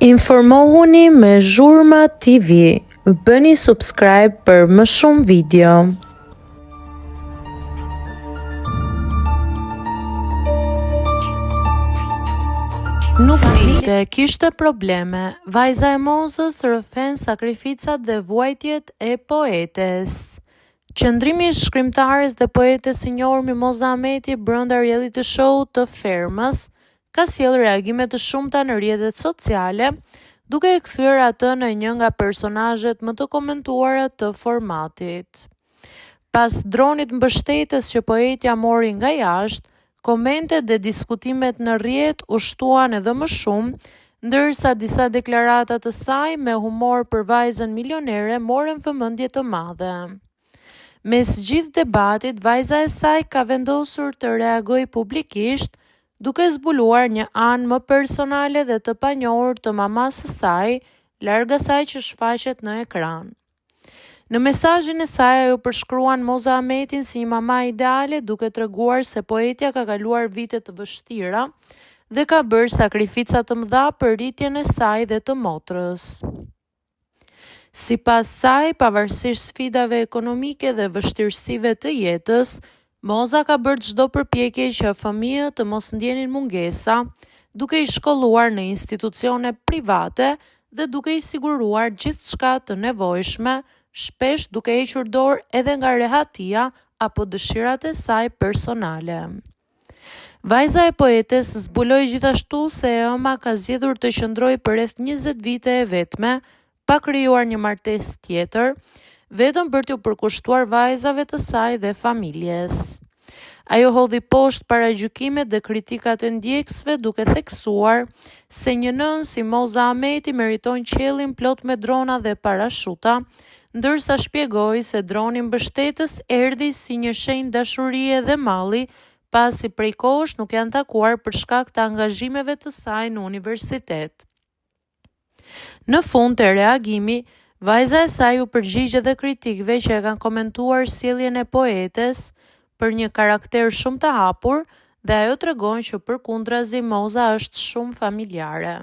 Informohuni me Zhurma TV. Bëni subscribe për më shumë video. Nuk dite, kishte probleme. Vajza e Mozës rrëfen sakrificat dhe vuajtjet e poetes. Qëndrimi i shkrimtares dhe poetes së njohur Mimoza Ahmeti brenda reality show të Fermës ka sjellë reagime të shumta në rrjetet sociale, duke e kthyer atë në një nga personazhet më të komentuara të formatit. Pas dronit mbështetës që poetja mori nga jashtë, komentet dhe diskutimet në rrjet u shtuan edhe më shumë, ndërsa disa deklarata të saj me humor për vajzën milionere morën vëmendje të madhe. Mes gjithë debatit, vajza e saj ka vendosur të reagojë publikisht, duke zbuluar një anë më personale dhe të panjohur të mamasë së saj, larg asaj që shfaqet në ekran. Në mesazhin e saj ajo përshkruan Moza Ahmetin si një mama ideale, duke treguar se poetja ka kaluar vite të vështira dhe ka bërë sakrifica të mëdha për rritjen e saj dhe të motrës. Sipas saj, pavarësisht sfidave ekonomike dhe vështirësive të jetës, Moza ka bërë çdo përpjekje që fëmijët të mos ndjenin mungesa, duke i shkolluar në institucione private dhe duke i siguruar gjithçka të nevojshme, shpesh duke hequr dorë edhe nga rehatia apo dëshirat e saj personale. Vajza e poetes zbuloi gjithashtu se ëma ka zgjedhur të qëndrojë për rreth 20 vite e vetme, pa krijuar një martesë tjetër, vetëm për t'u përkushtuar vajzave të saj dhe familjes. Ajo hodhi poshtë paragjykimet dhe kritikat e ndjekësve, duke theksuar se një nën si Moza Ahmeti meriton qiellin plot me drona dhe parashuta, ndërsa shpjegoi se droni mbështetës erdhi si një shenjë dashurie dhe malli, pasi prej kohësh nuk janë takuar për shkak të angazhimeve të saj në universitet. Në fund të reagimi, vajza e saj u përgjigj edhe kritikëve që e kanë komentuar sjelljen e poetes për një karakter shumë të hapur dhe ajo tregon që përkundrazi Moza është shumë familjare.